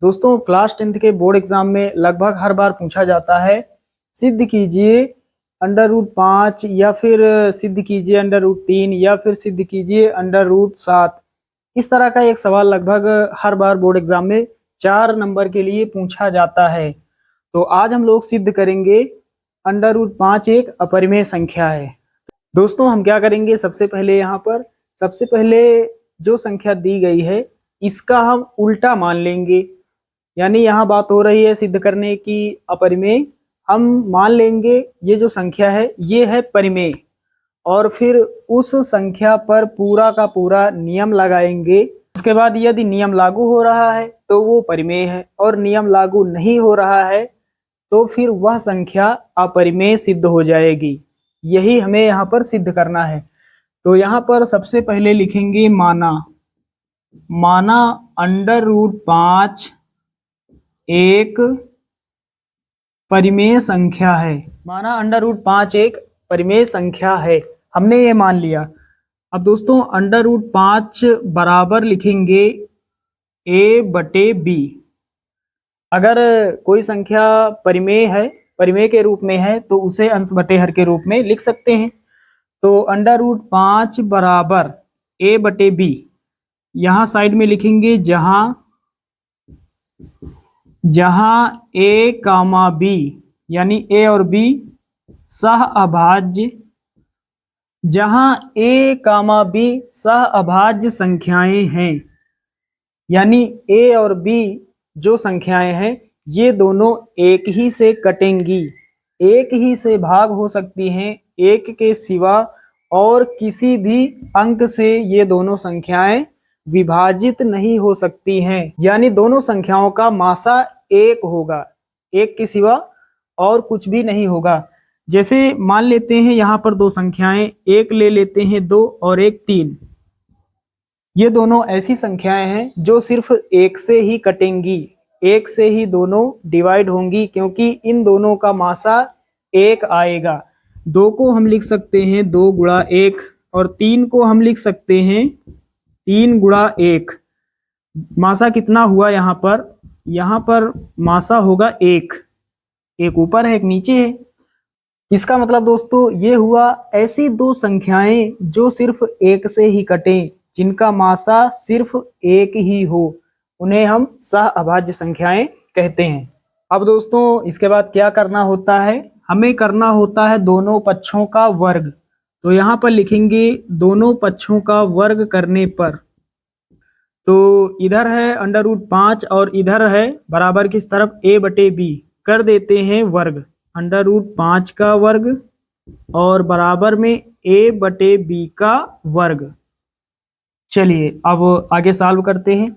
दोस्तों class 10th के board exam में लगभग हर बार पूछा जाता है, सिद्ध कीजिए √5 या फिर सिद्ध कीजिए √3 या फिर सिद्ध कीजिए √7। इस तरह का एक सवाल लगभग हर बार बोर्ड एग्जाम में 4 नंबर के लिए पूछा जाता है। तो आज हम लोग सिद्ध करेंगे √5 एक अपरिमेय संख्या है। दोस्तों हम क्या करेंगे, सबसे पहले सबसे पहले जो संख्या दी गई है इसका हम उल्टा मान लेंगे। यानी यहाँ बात हो रही है सिद्ध करने की अपरिमेय, हम मान लेंगे ये जो संख्या है ये है परिमेय और फिर उस संख्या पर पूरा का पूरा नियम लगाएंगे। उसके बाद यदि नियम लागू हो रहा है तो वो परिमेय है और नियम लागू नहीं हो रहा है तो फिर वह संख्या अपरिमेय सिद्ध हो जाएगी। यही हमें यहाँ पर सिद्ध करना है। तो यहाँ पर सबसे पहले लिखेंगे माना √5 एक परिमेय संख्या है। माना √5 एक परिमेय संख्या है, हमने ये मान लिया। अब दोस्तों √5 बराबर लिखेंगे a/b। अगर कोई संख्या परिमेय के रूप में है तो उसे अंश बटे हर के रूप में लिख सकते हैं। तो √5 बराबर a/b, यहाँ साइड में लिखेंगे जहां a, b यानी a और b सह अभाज्य, जहां a, b सह अभाज्य संख्याएं हैं। यानी a और b जो संख्याएं हैं ये दोनों एक ही से कटेंगी, एक ही से भाग हो सकती हैं, एक के सिवा और किसी भी अंक से ये दोनों संख्याएं विभाजित नहीं हो सकती हैं। यानी दोनों संख्याओं का मासा एक होगा, एक के सिवा और कुछ भी नहीं होगा। जैसे मान लेते हैं यहाँ पर दो संख्याएं, एक ले लेते हैं 2 और एक 3। ये दोनों ऐसी संख्याएं हैं जो सिर्फ एक से ही कटेंगी, एक से ही दोनों डिवाइड होंगी, क्योंकि इन दोनों का मासा एक आएगा। 2 को हम लिख सकते हैं 2 गुणा 1 और 3 को हम लिख सकते हैं 3 गुणा 1। मासा कितना हुआ यहाँ पर मासा होगा एक ऊपर है एक नीचे है। इसका मतलब दोस्तों ये हुआ ऐसी दो संख्याएं जो सिर्फ एक से ही कटें, जिनका मासा सिर्फ एक ही हो, उन्हें हम सह अभाज्य संख्याएं कहते हैं। अब दोस्तों इसके बाद क्या करना होता है, हमें करना होता है दोनों पक्षों का वर्ग। तो यहाँ पर लिखेंगे दोनों पक्षों का वर्ग करने पर, तो इधर है √5 और इधर है बराबर किस तरफ a/b, कर देते हैं वर्ग। √5 का वर्ग और बराबर में a/b का वर्ग। चलिए अब आगे सॉल्व करते हैं।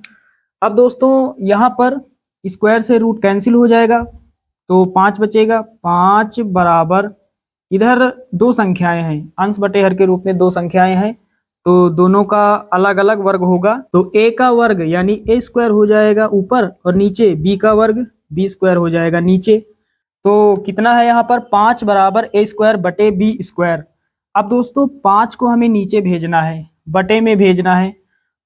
अब दोस्तों यहाँ पर स्क्वायर से रूट कैंसिल हो जाएगा तो 5 बचेगा। 5 बराबर, इधर दो संख्याएं हैं, अंश बटे हर के रूप में दो संख्याएं हैं तो दोनों का अलग अलग वर्ग होगा। तो a का वर्ग यानी a² हो जाएगा ऊपर और नीचे b का वर्ग b² हो जाएगा नीचे। तो कितना है यहाँ पर 5 बराबर a² बटे b²। अब दोस्तों 5 को हमें नीचे भेजना है, बटे में भेजना है,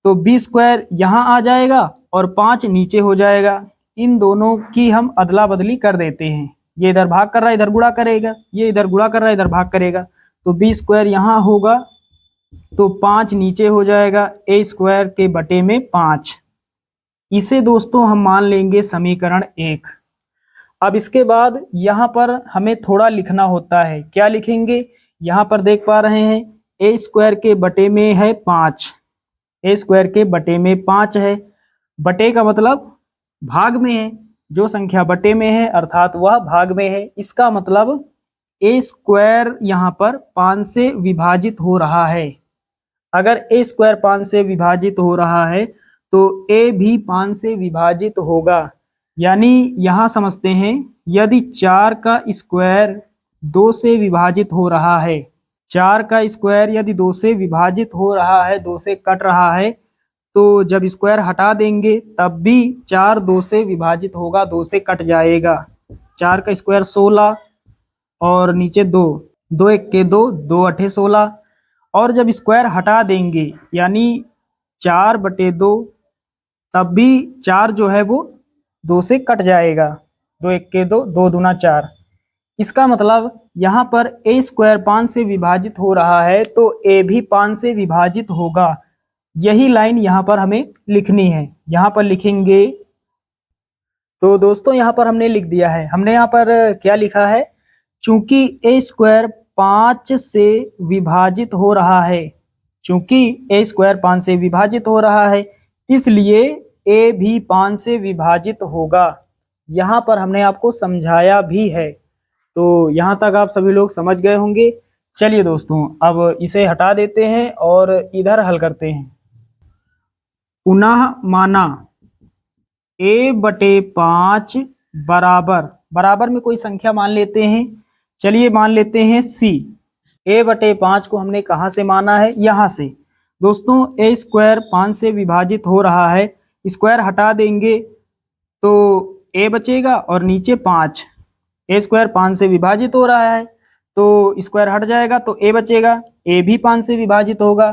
तो b² यहाँ आ जाएगा और 5 नीचे हो जाएगा। इन दोनों की हम अदला बदली कर देते हैं, ये इधर भाग कर रहा है इधर गुणा करेगा, ये इधर गुणा कर रहा है इधर भाग करेगा, तो b² यहाँ होगा तो 5 नीचे हो जाएगा, a² के बटे में 5। इसे दोस्तों हम मान लेंगे समीकरण 1। अब इसके बाद यहाँ पर हमें थोड़ा लिखना होता है। क्या लिखेंगे, यहाँ पर देख पा रहे हैं a² के बटे में है 5, a² के बटे में 5 है। बटे का मतलब भाग में है, जो संख्या बटे में है अर्थात वह भाग में है। इसका मतलब a² यहाँ पर 5 से विभाजित हो रहा है। अगर a² 5 से विभाजित हो रहा है तो a भी 5 से विभाजित होगा। यानी यहाँ समझते हैं, यदि 4 का स्क्वायर 2 से विभाजित हो रहा है, 4 का स्क्वायर यदि 2 से विभाजित हो रहा है, 2 से कट रहा है, तो जब स्क्वायर हटा देंगे तब भी 4 2 से विभाजित होगा, 2 से कट जाएगा। 4 का स्क्वायर 16 और नीचे 2, 2 1 के 2, 2 8 16। और जब स्क्वायर हटा देंगे यानी 4/2, तब भी 4 जो है वो 2 से कट जाएगा, 2 एक के 2, 2 दूना 4। इसका मतलब यहाँ पर a स्क्वायर 5 से विभाजित हो रहा है तो a भी 5 से विभाजित होगा। यही लाइन यहाँ पर हमें लिखनी है। यहाँ पर लिखेंगे तो दोस्तों यहाँ पर हमने लिख दिया है। हमने यहाँ पर क्या लिखा है, चूंकि a स्क्वायर 5 से विभाजित हो रहा है, चूंकि a स्क्वायर 5 से विभाजित हो रहा है इसलिए a भी 5 से विभाजित होगा। यहाँ पर हमने आपको समझाया भी है। तो यहाँ तक आप सभी लोग समझ गए होंगे। चलिए दोस्तों अब इसे हटा देते हैं और इधर हल करते हैं। पुनः माना a/5 बराबर में कोई संख्या मान लेते हैं। चलिए मान लेते हैं c। a/5 को हमने कहाँ से माना है, यहाँ से। दोस्तों a स्क्वायर 5 से विभाजित हो रहा है, स्क्वायर हटा देंगे तो a बचेगा और नीचे 5। a स्क्वायर 5 से विभाजित हो रहा है तो स्क्वायर हट जाएगा तो a बचेगा, a भी 5 से विभाजित होगा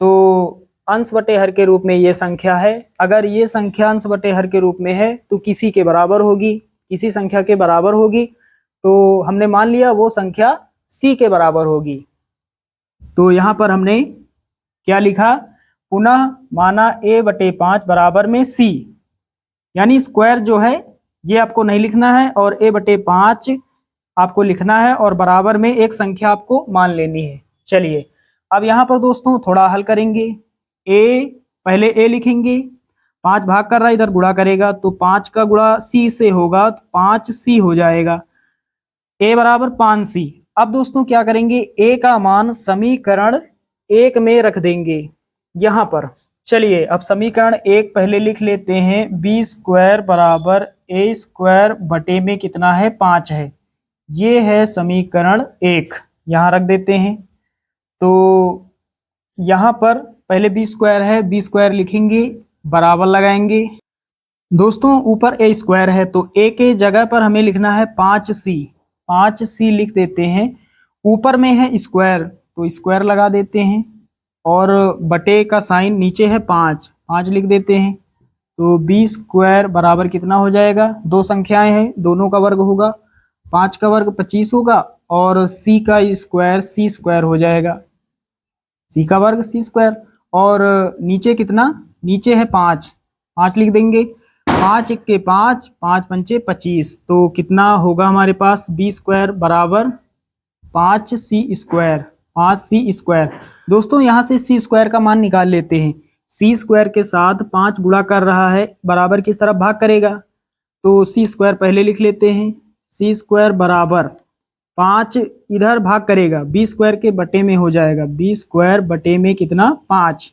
तो अंश बटे हर के रूप में ये संख्या है। अगर ये संख्या अंश बटे हर के रूप में है तो किसी के बराबर होगी, किसी संख्या के बराबर होगी, तो हमने मान लिया वो संख्या c के बराबर होगी। तो यहाँ पर हमने क्या लिखा, पुनः माना a/5 बराबर में c, यानी स्क्वायर जो है ये आपको नहीं लिखना है और a/5 आपको लिखना है और बराबर में एक संख्या आपको मान लेनी है। चलिए अब यहाँ पर दोस्तों थोड़ा हल करेंगे। पहले a लिखेंगे, 5 भाग कर रहा है, इधर गुणा करेगा तो 5 का गुणा c से होगा तो 5c हो जाएगा, a बराबर 5c। अब दोस्तों क्या करेंगे, a का मान समीकरण 1 में रख देंगे यहाँ पर। चलिए अब समीकरण 1 पहले लिख लेते हैं, b स्क्वायर बराबर a स्क्वायर बटे में कितना है, 5 है। ये है समीकरण 1, यहाँ रख देते हैं। तो यहाँ पर पहले b स्क्वायर है, b स्क्वायर लिखेंगे, बराबर लगाएंगे। दोस्तों ऊपर a स्क्वायर है तो a के जगह पर हमें लिखना है 5c, 5c लिख देते हैं। ऊपर में है स्क्वायर तो स्क्वायर लगा देते हैं और बटे का साइन नीचे है 5, 5 लिख देते हैं। तो b स्क्वायर बराबर कितना हो जाएगा, दो संख्याएं हैं दोनों का वर्ग होगा, 5 का वर्ग 25 होगा और c का स्क्वायर c स्क्वायर हो जाएगा, c का वर्ग c स्क्वायर। और नीचे कितना, नीचे है 5, 5 लिख देंगे, 5 एक के 5, 5 पंचे 25, तो कितना होगा हमारे पास, b स्क्वायर बराबर 5c स्क्वायर, 5c स्क्वायर। दोस्तों यहाँ से c स्क्वायर का मान निकाल लेते हैं। c स्क्वायर के साथ 5 गुणा कर रहा है, बराबर किस तरफ भाग करेगा, तो c स्क्वायर पहले लिख लेते हैं। c स्क्वायर बराबर 5 इधर भाग करेगा, b स्क्वायर के बटे में हो जाएगा, b स्क्वायर बटे में कितना, 5।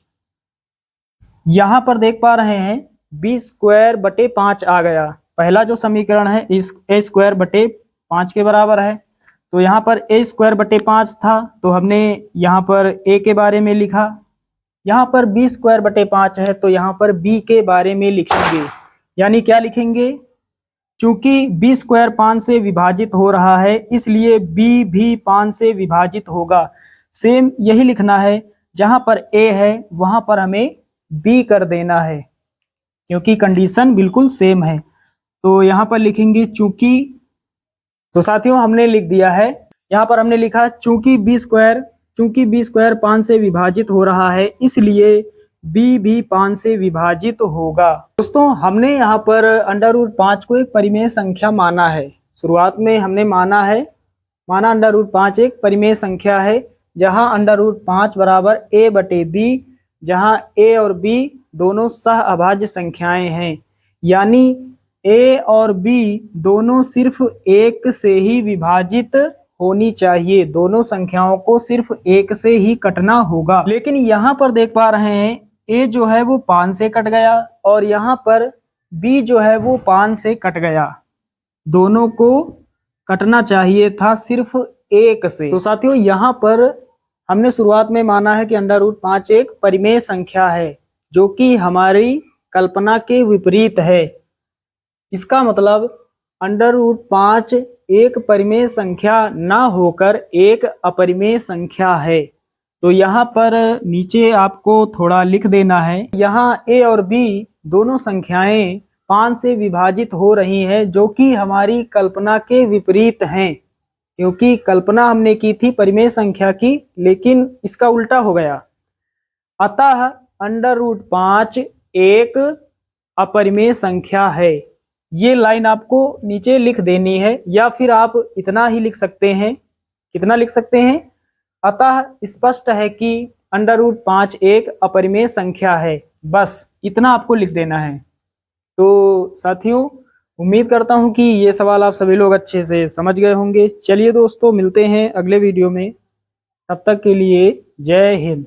यहाँ पर देख पा रहे हैं b स्क्वायर बटे 5 आ गया। पहला जो समीकरण है इस a स्क्वायर बटे 5 के बराबर है, तो यहाँ पर a स्क्वायर बटे 5 था तो हमने यहाँ पर a के बारे में लिखा। यहाँ पर b स्क्वायर बटे 5 है तो यहाँ पर b के बारे में लिखेंगे, यानी क्या लिखेंगे, चूंकि b स्क्वायर 5 से विभाजित हो रहा है इसलिए b भी 5 से विभाजित होगा। सेम यही लिखना है, जहां पर a है वहां पर हमें b कर देना है क्योंकि कंडीशन बिल्कुल सेम है। तो यहाँ पर लिखेंगे चूंकि, तो साथियों हमने लिख दिया है। यहाँ पर हमने लिखा चूंकि b स्क्वायर 5 से विभाजित हो रहा है इसलिए b भी 5 से विभाजित होगा। दोस्तों हमने यहाँ पर √5 को एक परिमेय संख्या माना है। शुरुआत में हमने माना √5 एक परिमेय संख्या है, जहाँ √5 बराबर a/b, जहाँ a और b दोनों सह अभाज्य संख्याएं हैं, यानी a और b दोनों सिर्फ 1 से ही विभाजित होनी चाहिए, दोनों संख्याओं को सिर्फ 1 से ही कटना होगा। लेकिन यहाँ पर देख पा रहे हैं a जो है वो 5 से कट गया और यहाँ पर b जो है वो 5 से कट गया, दोनों को कटना चाहिए था सिर्फ 1 से। तो साथियों यहाँ पर हमने शुरुआत में माना है कि √5 एक परिमेय संख्या है जो कि हमारी कल्पना के विपरीत है। इसका मतलब √5 एक परिमेय संख्या ना होकर एक अपरिमेय संख्या है। तो यहाँ पर नीचे आपको थोड़ा लिख देना है, यहाँ a और b दोनों संख्याएं 5 से विभाजित हो रही हैं, जो कि हमारी कल्पना के विपरीत हैं, क्योंकि कल्पना हमने की थी परिमेय संख्या की, लेकिन इसका उल्टा हो गया। अतः √5 एक अपरिमेय संख्या है। ये लाइन आपको नीचे लिख देनी है, या फिर आप इतना ही लिख सकते हैं। कितना लिख सकते हैं? अतः स्पष्ट है कि √5 एक अपरिमेय संख्या है। बस इतना आपको लिख देना है। तो साथियों, उम्मीद करता हूं कि ये सवाल आप सभी लोग अच्छे से समझ गए होंगे। चलिए दोस्तों, मिलते हैं अगले वीडियो में। तब तक के लिए जय हिंद।